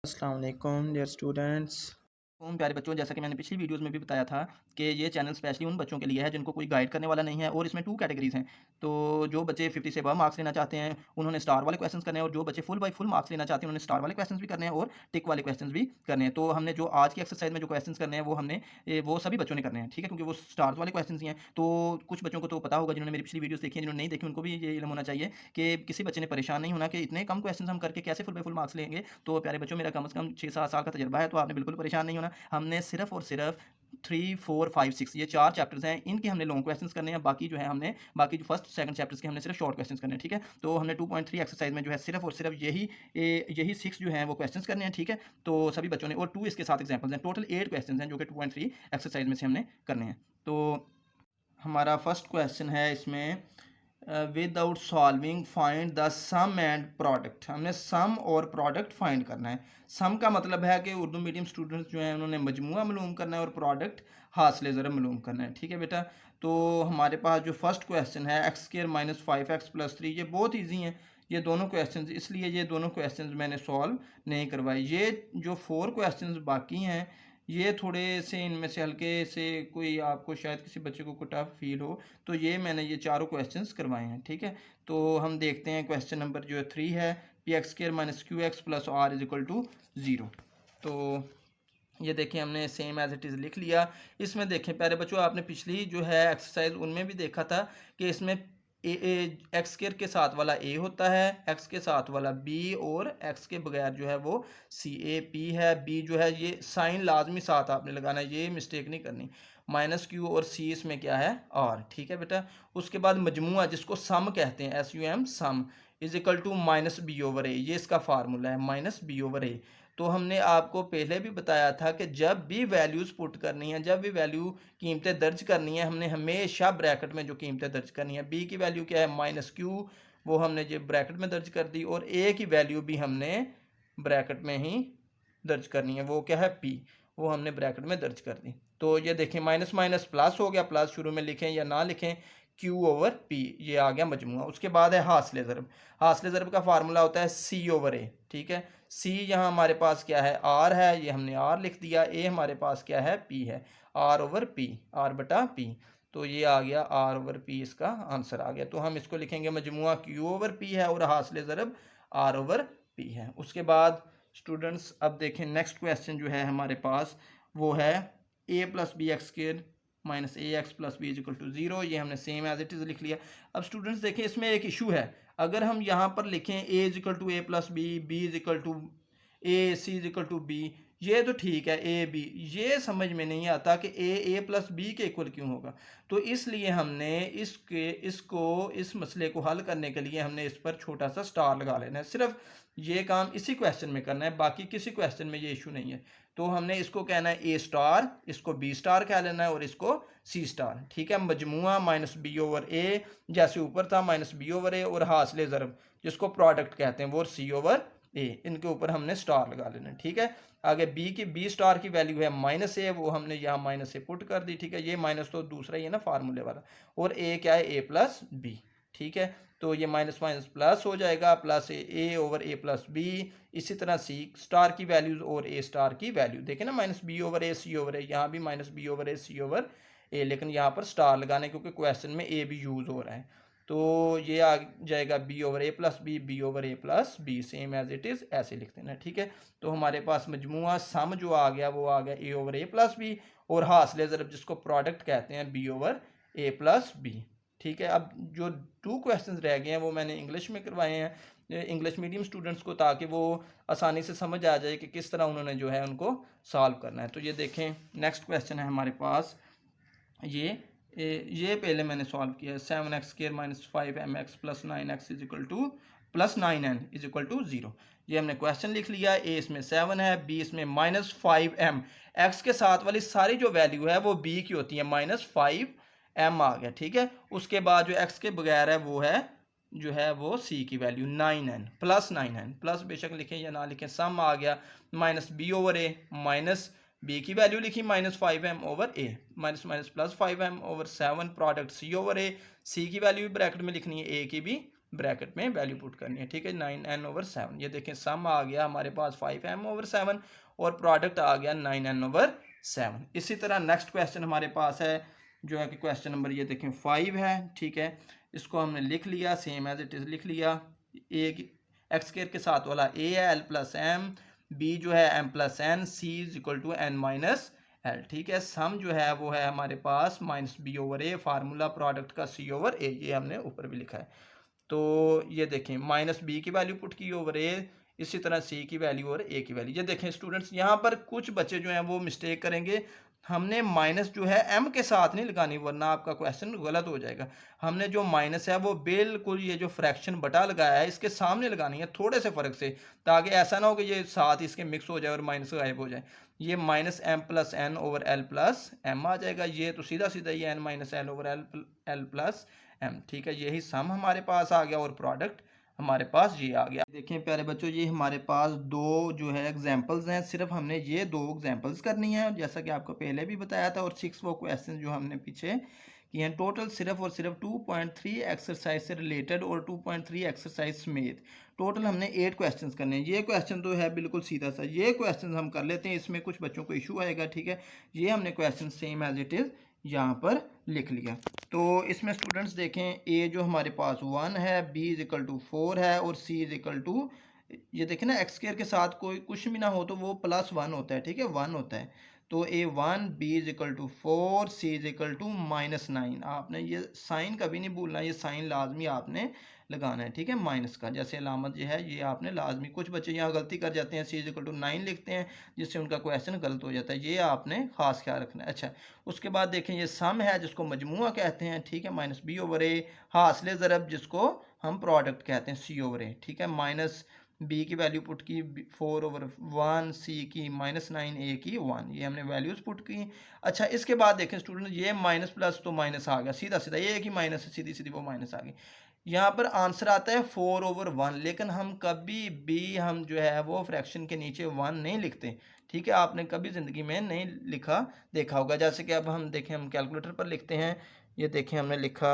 अस्सलाम वालेकुम dear students. प्यारे बच्चों, जैसा कि मैंने पिछली वीडियोस में भी बताया था कि ये चैनल स्पेशली उन बच्चों के लिए है जिनको कोई गाइड करने वाला नहीं है और इसमें 2 कैटेगरीज़ हैं। तो जो बच्चे 50 से अबव मार्क्स लेना चाहते हैं, उन्होंने स्टार वाले क्वेश्चंस करने हैं और जो बच्चे फुल बाय फुल मार्क्स लेना चाहते हैं, उन्होंने स्टार वाले क्वेश्चंस भी करने हैं और टिक वाले क्वेश्चंस भी करने हैं। तो हमने जो आज की एक्सरसाइज में जो क्वेश्चंस करने हैं, वो हमने वो सभी बच्चों ने करने हैं, ठीक है? क्योंकि वो स्टार्स वाले क्वेश्चंस ही हैं। तो कुछ बच्चों को तो पता होगा, जिन्होंने मेरी पिछली वीडियोस देखी हैं, जिन्होंने नहीं देखी, उनको भी ये इल्म होना चाहिए कि किसी बच्चे ने परेशान नहीं होना कि इतने कम क्वेश्चंस हम करके कैसे फुल बाय फुल मार्क्स लेंगे। तो प्यारे बच्चों, मेरा कम से कम 6-7 साल का तजुर्बा है, तो आपने बिल्कुल परेशान नहीं होना। हमने सिर्फ और सिर्फ 3, 4, 5, 6 ये 4 चैप्टर्स हैं, इनके हमने लॉन्ग क्वेश्चंस करने हैं। बाकी जो है हमने बाकी जो फर्स्ट सेकंड चैप्टर्स के हमने सिर्फ शॉर्ट क्वेश्चंस करने हैं, ठीक है? तो हमने 2.3 एक्सरसाइज में जो है सिर्फ और सिर्फ यही 6 जो हैं वो क्वेश्चंस करने हैं, ठीक है? तो सभी बच्चों ने, और 2 इसके साथ एग्जांपल्स हैं। टोटल 8 क्वेश्चंस हैं जो कि 2.3 एक्सरसाइज में से हमने करने हैं। तो हमारा फर्स्ट क्वेश्चन है इसमें, without solving find the sum and product. हमने सम और प्रोडक्ट फाइंड करना है। सम का मतलब है कि उर्दू मीडियम स्टूडेंट्स जो हैं उन्होंने मजमूआ मालूम करना है और प्रोडक्ट हासिल ज़रब मालूम करना है, ठीक है बेटा? तो हमारे पास जो फर्स्ट क्वेश्चन है एक्स स्क्र माइनस 5x+3, ये बहुत ईजी हैं ये दोनों क्वेश्चन, इसलिए ये दोनों क्वेश्चन मैंने सॉल्व नहीं करवाए। ये जो 4 क्वेश्चन बाकी हैं, ये थोड़े से इनमें से हल्के से, कोई आपको शायद किसी बच्चे को टफ फील हो, तो ये मैंने ये चारों क्वेश्चंस करवाए हैं, ठीक है? तो हम देखते हैं क्वेश्चन नंबर जो है 3 है, P X square minus Q X plus R is equal to 0। तो ये देखिए हमने सेम एज इट इज़ लिख लिया। इसमें देखें प्यारे बच्चों, आपने पिछली जो है एक्सरसाइज उनमें भी देखा था कि इसमें एक्स स्क्र के साथ वाला ए होता है, एक्स के साथ वाला बी, और एक्स के बगैर जो है वो सी ए पी है। बी जो है ये साइन लाजमी साथ आपने लगाना है, ये मिस्टेक नहीं करनी। माइनस क्यू और सी इसमें क्या है, आर, ठीक है बेटा? उसके बाद मजमुआ जिसको सम कहते हैं, S U M, sum is equal to minus B over A, ये इसका फार्मूला है, माइनस बी ओवर ए। तो हमने आपको पहले भी बताया था कि जब भी वैल्यूज़ पुट करनी है, जब भी वैल्यू कीमतें दर्ज करनी है, हमने हमेशा ब्रैकेट में जो कीमतें दर्ज करनी है, बी की वैल्यू क्या है माइनस क्यू, वो हमने जो ब्रैकेट में दर्ज कर दी, और ए की वैल्यू भी हमने ब्रैकेट में ही दर्ज करनी है, वो क्या है पी, वो हमने ब्रैकेट में दर्ज कर दी। तो ये देखें माइनस माइनस प्लस हो गया, प्लस शुरू में लिखें या ना लिखें, क्यू ओवर पी, ये आ गया मजमूआ। उसके बाद है हासिल ज़रब। हासिल ज़रब का फार्मूला होता है सी ओवर ए, ठीक है? सी यहाँ हमारे पास क्या है, आर है, ये हमने आर लिख दिया। ए हमारे पास क्या है, पी है, आर ओवर पी, आर बटा पी। तो ये आ गया आर ओवर पी, इसका आंसर आ गया। तो हम इसको लिखेंगे मजमुआ क्यू ओवर पी है और हासिल ज़रब आर ओवर पी है। उसके बाद स्टूडेंट्स अब देखें नेक्स्ट क्वेश्चन जो है हमारे पास, वो है A plus B X square minus A X plus B is equal to 0। ये हमने सेम एज इट इज़ लिख लिया। अब स्टूडेंट्स देखें, इसमें एक इशू है। अगर हम यहाँ पर लिखें A is equal to A plus B, B is equal to A, C is equal to B, ये तो ठीक है, ए बी, ये समझ में नहीं आता कि ए प्लस बी के इक्वल क्यों होगा। तो इसलिए हमने इस मसले को हल करने के लिए हमने इस पर छोटा सा स्टार लगा लेना है। सिर्फ ये काम इसी क्वेश्चन में करना है, बाकी किसी क्वेश्चन में ये इशू नहीं है। तो हमने इसको कहना है ए स्टार, इसको बी स्टार कह लेना है और इसको सी स्टार, ठीक है? मजमुआ माइनस बी ओवर ए, जैसे ऊपर था माइनस बी ओवर ए, और हासिल ज़रब जिसको प्रोडक्ट कहते हैं वो सी ओवर ए, इनके ऊपर हमने स्टार लगा लेना, ठीक है? आगे बी स्टार की वैल्यू है माइनस ए, वो हमने यहाँ माइनस ए पुट कर दी, ठीक है? ये माइनस तो दूसरा ही है ना फार्मूले वाला, और ए क्या है, ए प्लस बी, ठीक है? तो ये माइनस माइनस प्लस हो जाएगा, plus A over A plus B. इसी तरह सी स्टार की वैल्यूज और ए स्टार की वैल्यू देखें ना, minus B over A C over ए, यहाँ भी minus B over A C over ए, लेकिन यहाँ पर स्टार लगाने क्योंकि क्वेश्चन में ए भी यूज़ हो रहा है। तो ये आ जाएगा B over A plus B, B over A plus B, same as it is ऐसे लिख देना, ठीक है? तो हमारे पास मजमुआ सम जो आ गया वो आ गया ए ओवर ए प्लस बी, और हासिल ज़रब जिसको प्रोडक्ट कहते हैं B over A plus B, ठीक है? अब जो 2 क्वेश्चंस रह गए हैं वो मैंने इंग्लिश में करवाए हैं इंग्लिश मीडियम स्टूडेंट्स को, ताकि वो आसानी से समझ आ जाए कि किस तरह उन्होंने जो है उनको सॉल्व करना है। तो ये देखें नेक्स्ट क्वेश्चन है हमारे पास, ये पहले मैंने सॉल्व किया है। 7x square minus 5mx plus 9x is equal to plus 9n is equal to 0। ये हमने क्वेश्चन लिख लिया। ए इसमें 7 है, बी इसमें माइनस 5m, एक्स के साथ वाली सारी जो वैल्यू है वो बी की होती है, माइनस 5m आ गया, ठीक है? उसके बाद जो एक्स के बगैर है वो है जो है वो सी की value 9n plus 9n, plus बेशक लिखें या ना लिखें, सम आ गया minus B over A, minus B की वैल्यू लिखी minus 5m over A, minus minus plus 5m over 7, product C over A, C की वैल्यू भी ब्रैकेट में लिखनी है, ए की भी ब्रैकेट में वैल्यू पुट करनी है, ठीक है। 9n/7, ये देखें सम आ गया हमारे पास 5m/7 और प्रोडक्ट आ गया 9n/7। इसी तरह नेक्स्ट क्वेश्चन हमारे पास है जो है कि क्वेश्चन नंबर ये देखें 5 है, ठीक है। इसको हमने लिख लिया, सेम एज इट इज़ लिख लिया। ए एक्स स्क्वायर के साथ वाला ए है l+m, बी जो है m+n, C is equal to n-l, ठीक है। सम जो है वो है हमारे पास -b/a, फार्मूला प्रोडक्ट का c/a, ये हमने ऊपर भी लिखा है। तो ये देखें -b की वैल्यू पुट की ओवर a, इसी तरह c की वैल्यू और a की वैल्यू। ये देखें स्टूडेंट्स, यहाँ पर कुछ बच्चे जो हैं वो मिस्टेक करेंगे, हमने माइनस जो है m के साथ नहीं लगानी वरना आपका क्वेश्चन गलत हो जाएगा। हमने जो माइनस है वो बिल्कुल ये जो फ्रैक्शन बटा लगाया है इसके सामने लगानी है थोड़े से फ़र्क से, ताकि ऐसा ना हो कि ये साथ इसके मिक्स हो जाए और माइनस गायब हो जाए। ये -m+n/l+m आ जाएगा, ये तो सीधा सीधा ये n-l/l+m, ठीक है। यही सम हमारे पास आ गया और प्रोडक्ट हमारे पास ये आ गया। देखें प्यारे बच्चों, ये हमारे पास दो जो है एग्जांपल्स हैं, सिर्फ हमने ये दो एग्जांपल्स करनी है जैसा कि आपको पहले भी बताया था, और 6 वो क्वेश्चन जो हमने पीछे किए हैं। टोटल सिर्फ और सिर्फ 2.3 एक्सरसाइज से रिलेटेड और 2.3 एक्सरसाइज समेत टोटल हमने 8 क्वेश्चंस करने हैं। ये क्वेश्चन तो है बिल्कुल सीधा सा, ये क्वेश्चन हम कर लेते हैं, इसमें कुछ बच्चों को इशू आएगा, ठीक है। ये हमने question same as it is यहाँ पर लिख लिया। तो इसमें स्टूडेंट्स देखें, ए जो हमारे पास 1 है, बी इज इक्वल टू 4 है और सी इज इक्वल टू, ये देखें ना एक्स स्क्वायर के साथ कोई कुछ भी ना हो तो वो +1 होता है, ठीक है, 1 होता है। तो A1, B is equal to 4, C is equal to -9। आपने ये साइन कभी नहीं भूलना, ये साइन लाजमी आपने लगाना है, ठीक है, माइनस का। जैसे अलामत जो है ये आपने लाजमी, कुछ बच्चे यहाँ गलती कर जाते हैं, सी इज इक्वल टू 9 लिखते हैं जिससे उनका क्वेश्चन गलत हो जाता है, ये आपने खास ख्याल रखना है। अच्छा, उसके बाद देखें ये सम है जिसको मजमुआ कहते हैं, ठीक है, -b/a, हासिल ज़रब जिसको हम प्रोडक्ट कहते हैं c/a, ठीक है। माइनस बी की वैल्यू पुट की 4/1, सी की -9, ए की 1, ये हमने वैल्यूज़ पुट की। अच्छा, इसके बाद देखें स्टूडेंट, ये माइनस प्लस तो माइनस आ गया, सीधा सीधा ये एक ही माइनस है, सीधी सीधी वो माइनस आ गई। यहाँ पर आंसर आता है 4/1, लेकिन हम कभी भी हम जो है वो फ्रैक्शन के नीचे 1 नहीं लिखते, ठीक है। आपने कभी ज़िंदगी में नहीं लिखा देखा होगा। जैसे कि अब हम देखें, हम कैलकुलेटर पर लिखते हैं, ये देखें हमने लिखा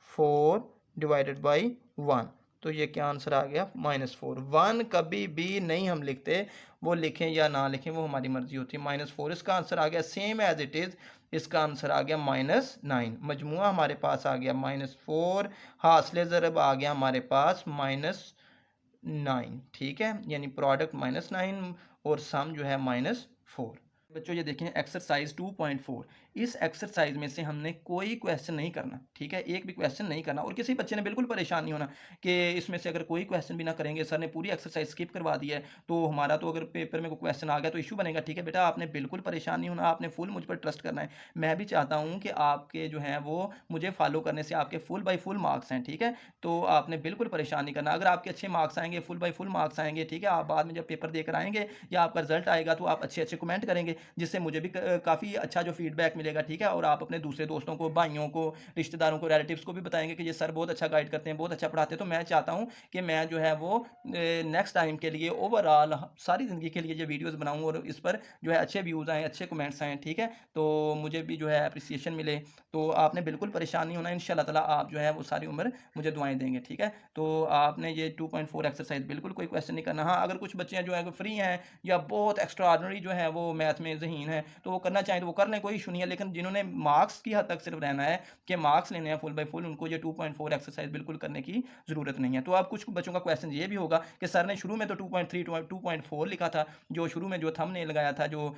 4 डिवाइडेड बाई 1, तो ये क्या आंसर आ गया -4। 1 कभी भी नहीं हम लिखते, वो लिखें या ना लिखें वो हमारी मर्जी होती है। -4 इसका आंसर आ गया, सेम एज इट इज़ इसका आंसर आ गया -9। मजमुआ हमारे पास आ गया -4, हासिल ज़रब आ गया हमारे पास -9, ठीक है, यानी प्रोडक्ट -9 और सम जो है -4। बच्चों ये देखें एक्सरसाइज 2.4, इस एक्सरसाइज में से हमने कोई क्वेश्चन नहीं करना, ठीक है, एक भी क्वेश्चन नहीं करना। और किसी बच्चे ने बिल्कुल परेशान नहीं होना कि इसमें से अगर कोई क्वेश्चन भी ना करेंगे, सर ने पूरी एक्सरसाइज स्किप करवा दी है तो हमारा तो अगर पेपर में कोई क्वेश्चन आ गया तो इशू बनेगा, ठीक है। बेटा आपने बिल्कुल परेशान नहीं होना, आपने फुल मुझ पर ट्रस्ट करना है। मैं भी चाहता हूँ कि आपके जो हैं वो मुझे फॉलो करने से आपके फुल बाई फुल मार्क्स हैं, ठीक है। तो आपने बिल्कुल परेशान नहीं करना। अगर आपके अच्छे मार्क्स आएंगे, फुल बाई फुल मार्क्स आएंगे, ठीक है, आप बाद में जब पेपर देकर आएंगे या आपका रिजल्ट आएगा तो आप अच्छे अच्छे कमेंट करेंगे, जिससे मुझे भी काफ़ी अच्छा जो फीडबैक मिलेगा, ठीक है। और आप अपने दूसरे दोस्तों को, भाइयों को, रिश्तेदारों को, रिलेटिव्स को भी बताएंगे कि ये सर बहुत अच्छा गाइड करते हैं, बहुत अच्छा पढ़ाते हैं। तो मैं चाहता हूँ कि मैं जो है वो नेक्स्ट टाइम के लिए ओवरऑल सारी ज़िंदगी के लिए ये वीडियोज़ बनाऊँ और इस पर जो है अच्छे व्यूज़ आएँ, अच्छे कमेंट्स आएँ, ठीक है। तो मुझे भी जो है अप्रिसिएशन मिले। तो आपने बिल्कुल परेशान नहीं होना, इंशाल्लाह ताला आप जो है वो सारी उम्र मुझे दुआएँ देंगे, ठीक है। तो आपने ये 2.4 एक्सरसाइज बिल्कुल कोई क्वेश्चन नहीं करना। हाँ, अगर कुछ बच्चे हैं जो है फ्री हैं या बहुत एक्स्ट्रा ऑर्डिनरी जो है वो मैथ में ज़हीन है तो वो करना चाहें तो वो कर लें, कोई इशू नहीं है। लेकिन जिन्होंने मार्क्स की हद तक सिर्फ रहना है कि मार्क्स लेने हैं फुल बाई फुल, उनको ये 2.4 एक्सरसाइज बिल्कुल करने की ज़रूरत नहीं है। तो अब कुछ बच्चों का क्वेश्चन ये भी होगा कि सर ने शुरू में तो 2.3 2.4 लिखा था, जो शुरू में जो थंबनेल लगाया था, जो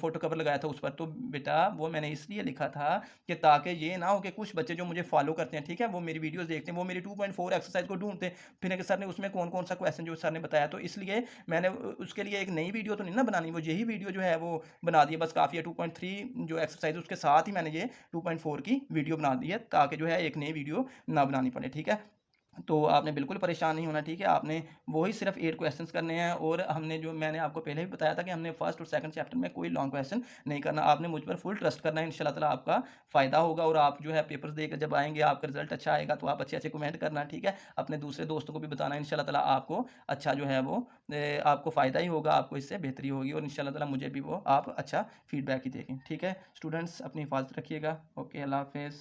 फोटो कवर लगाया था उस पर, तो बेटा वो मैंने इसलिए लिखा था कि ताकि ये ना हो कि कुछ बच्चे जो मुझे फॉलो करते हैं, ठीक है, वो मेरी वीडियोस देखते हैं, वो मेरी 2.4 एक्सरसाइज को ढूंढते फिर कि सर ने उसमें कौन कौन सा क्वेश्चन जो सर ने बताया, तो इसलिए मैंने उसके लिए एक नई वीडियो तो नहीं ना बनानी, वो यही वीडियो जो है वो बना दी है, बस काफ़ी है। 2.3 जो एक्सरसाइज उसके साथ ही मैंने ये 2.4 की वीडियो बना दी है ताकि जो है एक नई वीडियो ना बनानी पड़े, ठीक है। तो आपने बिल्कुल परेशान नहीं होना, ठीक है। आपने वही सिर्फ 8 क्वेश्चंस करने हैं और हमने जो मैंने आपको पहले भी बताया था कि हमने फर्स्ट और सेकंड चैप्टर में कोई लॉन्ग क्वेश्चन नहीं करना। आपने मुझ पर फुल ट्रस्ट करना है, इंशाल्लाह ताला आपका फ़ायदा होगा और आप जो है पेपर्स देकर जब आएँगे, आपका रिजल्ट अच्छा आएगा तो आप अच्छे-अच्छे कमेंट करना, ठीक है। अपने दूसरे दोस्तों को भी बताना, इंशाल्लाह ताला आपको अच्छा जो है वो आपको फ़ायदा ही होगा, आपको इससे बेहतरी होगी और इंशाल्लाह ताला मुझे भी वो आप अच्छा फीडबैक ही देंगे, ठीक है। स्टूडेंट्स अपनी हिफाज़त रखिएगा। ओके, अल्लाह हाफ़िज़।